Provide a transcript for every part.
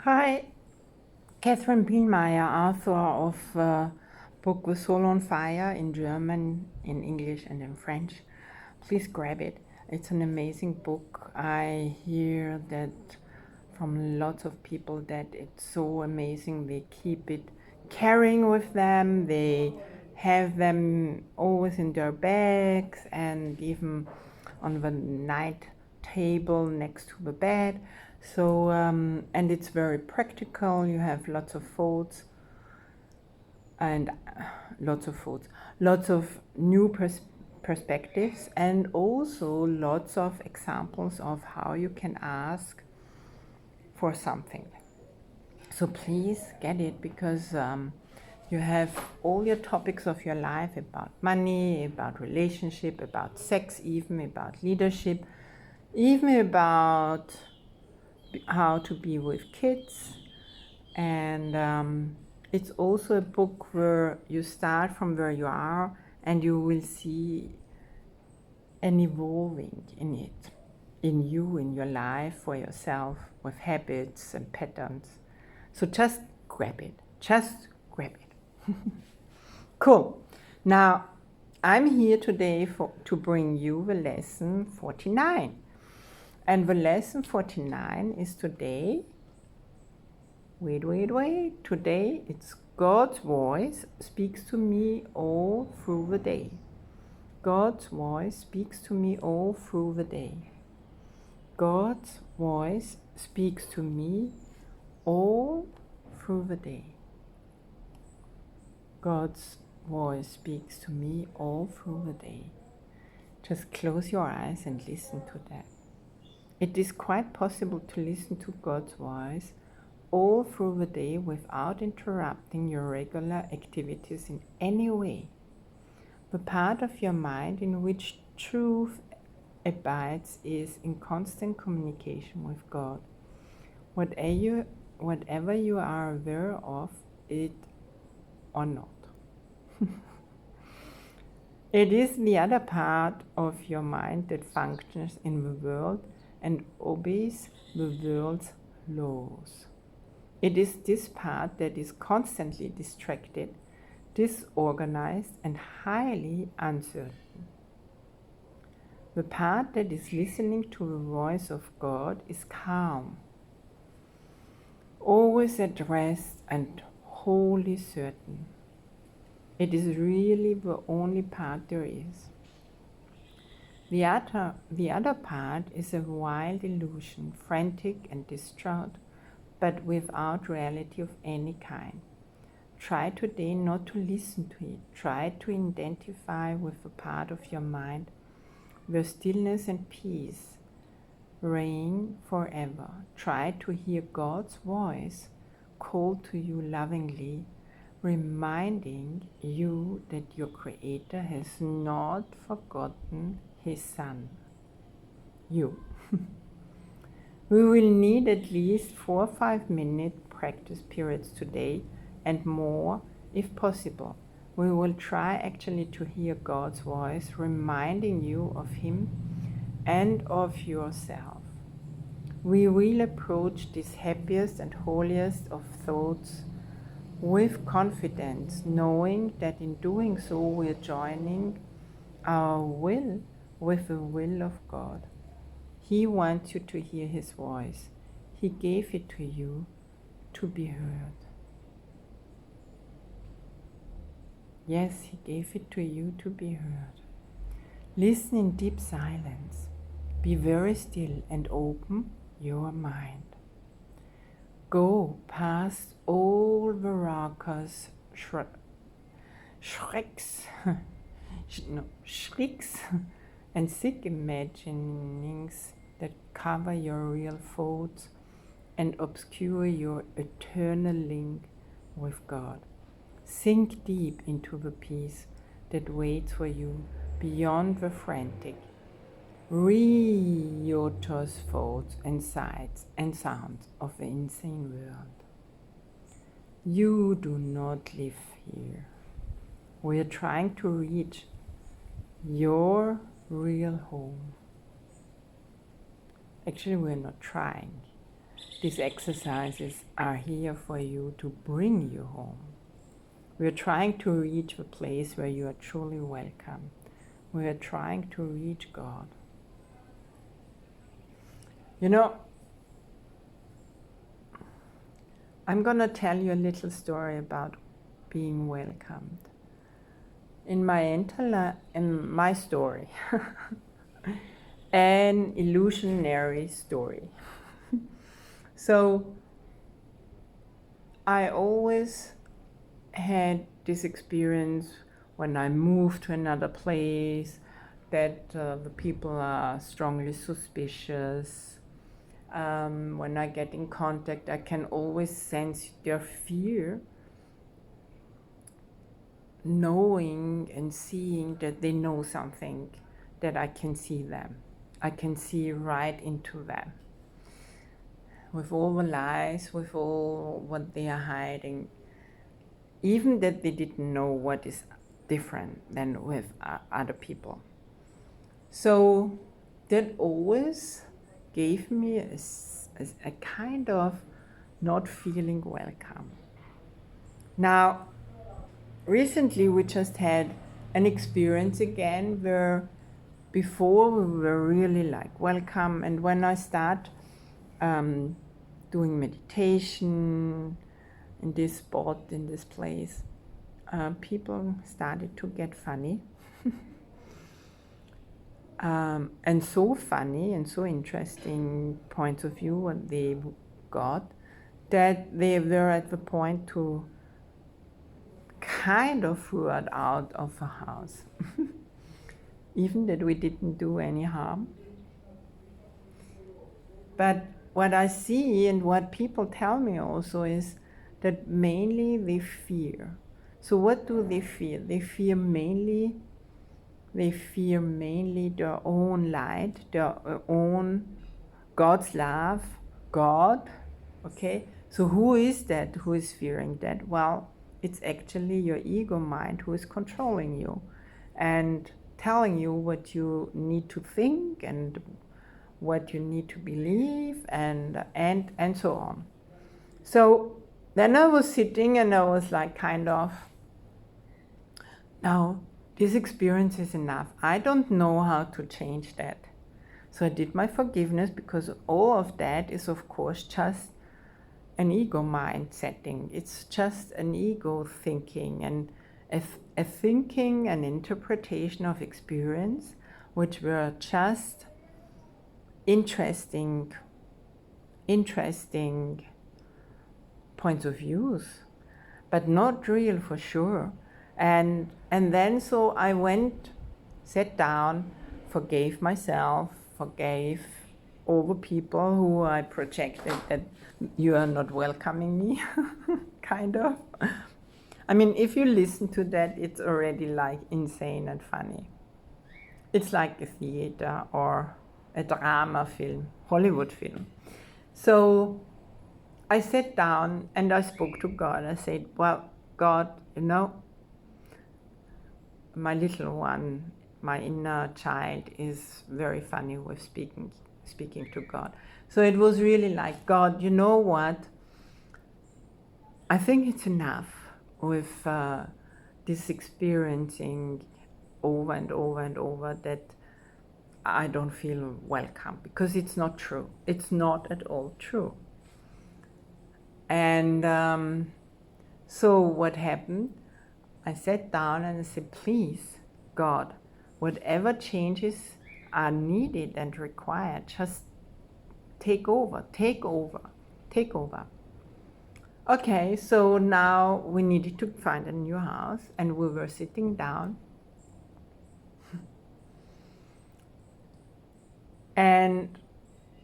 Hi, Katherine Bihlmeier, author of book The Soul on Fire in German, in English and in French. Please grab it. It's an amazing book. I hear that from lots of people that it's so amazing. They keep it carrying with them. They have them always in their bags and even on the night table next to the bed. So, and it's very practical. You have lots of thoughts and lots of new perspectives, and also lots of examples of how you can ask for something. So please get it, because you have all your topics of your life about money, about relationship, about sex, even about leadership, even about how to be with kids. And it's also a book where you start from where you are and you will see an evolving in it, in you, in your life, for yourself, with habits and patterns. So just grab it. Just grab it. Cool. Now, I'm here today to bring you the lesson 49. And the lesson 49 is today. Wait. Today it's God's voice speaks to me all through the day. God's voice speaks to me all through the day. God's voice speaks to me all through the day. God's voice speaks to me all through the day. Just close your eyes and listen to that. It is quite possible to listen to God's voice all through the day without interrupting your regular activities in any way. The part of your mind in which truth abides is in constant communication with God. Whatever you are aware of it or not. It is the other part of your mind that functions in the world and obeys the world's laws. It is this part that is constantly distracted, disorganized, and highly uncertain. The part that is listening to the voice of God is calm, always at rest and wholly certain. It is really the only part there is. The other part is a wild illusion, frantic and distraught, but without reality of any kind. Try today not to listen to it. Try to identify with the part of your mind where stillness and peace reign forever. Try to hear God's voice call to you lovingly, reminding you that your Creator has not forgotten His Son, you. We will need at least 4 or 5 minute practice periods today, and more if possible. We will try actually to hear God's voice reminding you of Him and of yourself. We will approach this happiest and holiest of thoughts with confidence, knowing that in doing so we are joining our will with the will of God. He wants you to hear His voice. He gave it to you to be heard. Yes, He gave it to you to be heard. Listen in deep silence. Be very still and open your mind. Go past all the raucous shrieks and sick imaginings that cover your real thoughts and obscure your eternal link with God. Sink deep into the peace that waits for you beyond the frantic, riotous thoughts and sights and sounds of the insane world. You do not live here. We are trying to reach your real home. Actually, we're not trying. these exercises are here for you to bring you home. We're trying to reach a place where you are truly welcome. We are trying to reach God. You know, I'm going to tell you a little story about being welcomed. In my story, an illusionary story. So I always had this experience when I moved to another place that the people are strongly suspicious. When I get in contact, I can always sense their fear, knowing and seeing that they know something, that I can see them. I can see right into them. With all the lies, with all what they are hiding, even that they didn't know what is different than with other people. So that always gave me a kind of not feeling welcome. Now, recently we just had an experience again where before we were really like welcome, and when I start doing meditation in this spot, in this place, people started to get funny. And so funny and so interesting points of view what they got, that they were at the point to kind of threw it out of the house. Even that we didn't do any harm. But what I see and what people tell me also is that mainly they fear. So what do they fear? They fear mainly their own light, their own God's love, God. Okay, so who is that? Who is fearing that? Well, it's actually your ego mind who is controlling you and telling you what you need to think and what you need to believe and so on. So then I was sitting and I was like kind of, no, this experience is enough. I don't know how to change that. So I did my forgiveness, because all of that is of course just an ego mind setting. It's just an ego thinking and a thinking and interpretation of experience, which were just interesting points of views, but not real for sure. And then so I went, sat down, forgave myself, forgave all the people who I projected that you are not welcoming me, kind of. I mean, if you listen to that, it's already like insane and funny. It's like a theater or a drama film, Hollywood film. So I sat down and I spoke to God. I said, well, God, you know, my little one, my inner child is very funny with speaking to God. So it was really like, God, you know what? I think it's enough with this experiencing over and over and over that I don't feel welcome, because it's not true. It's not at all true. And so what happened? I sat down and I said, please, God, whatever changes are needed and required, just take over. Okay, so now we needed to find a new house, and we were sitting down. And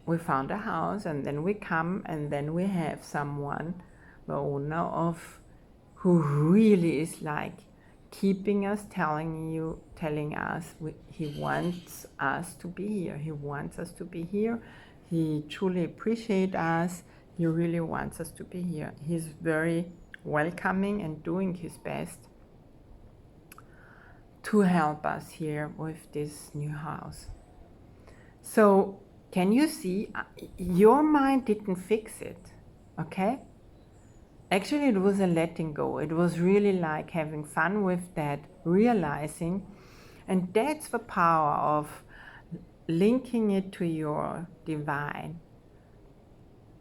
we found a house, and then we come, and then we have someone, the owner of, who really is like keeping us, telling us he wants us to be here. He wants us to be here. He truly appreciates us. He really wants us to be here. He's very welcoming and doing his best to help us here with this new house. So Can you see? Your mind didn't fix it, okay? Actually, it was a letting go. It was really like having fun with that, realizing, and that's the power of linking it to your divine,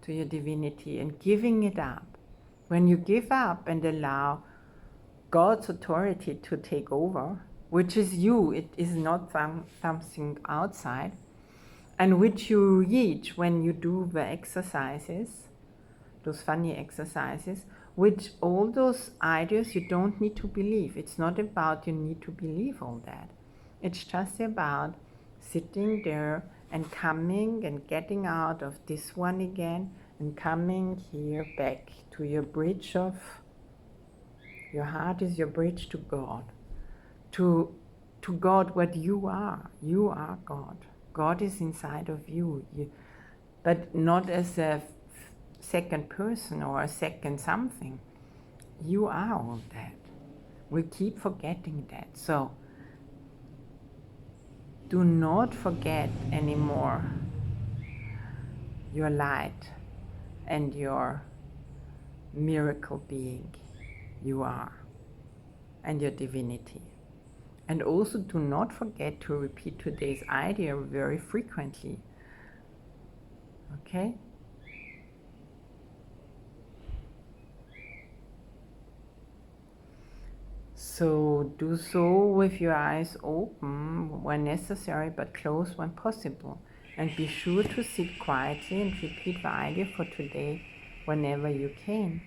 to your divinity, and giving it up. When you give up and allow God's authority to take over, which is you, it is not something outside, and which you reach when you do the exercises, those funny exercises, which all those ideas you don't need to believe. It's not about you need to believe all that. It's just about sitting there and coming and getting out of this one again and coming here back to your bridge of, your heart is your bridge to God. To God, what you are. You are God. God is inside of you. But not as a second person or a second something. You are all that. We keep forgetting that. So do not forget anymore your light and your miracle being you are, and your divinity. And also do not forget to repeat today's idea very frequently. Okay? So do so with your eyes open when necessary, but closed when possible. And be sure to sit quietly and repeat the idea for today whenever you can.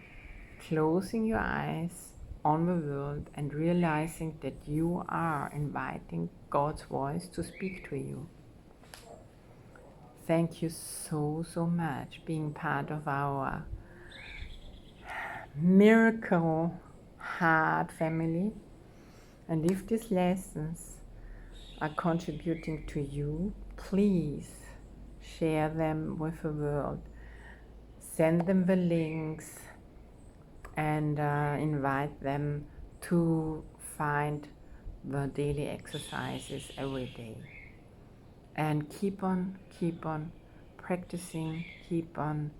Closing your eyes on the world and realizing that you are inviting God's voice to speak to you. Thank you so, so much being part of our miracle heart family. And if these lessons are contributing to you, please share them with the world. Send them the links and invite them to find the daily exercises every day. And keep on practicing, keep on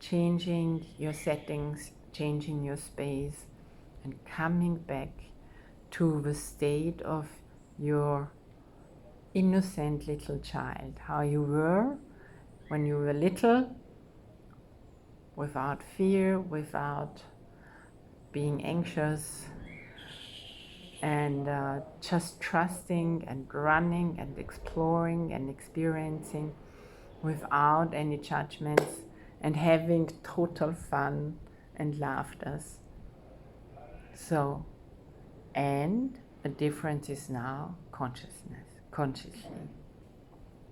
changing your settings, changing your space, and coming back to the state of your innocent little child, how you were when you were little, without fear, without being anxious, and just trusting and running and exploring and experiencing without any judgments and having total fun and laughters. So, and the difference is now consciously.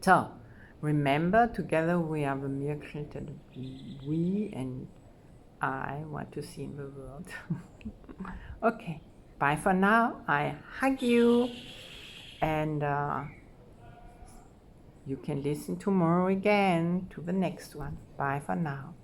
So, remember, together we are the miracle that we and I want to see in the world. Okay, bye for now. I hug you, and you can listen tomorrow again to the next one. Bye for now.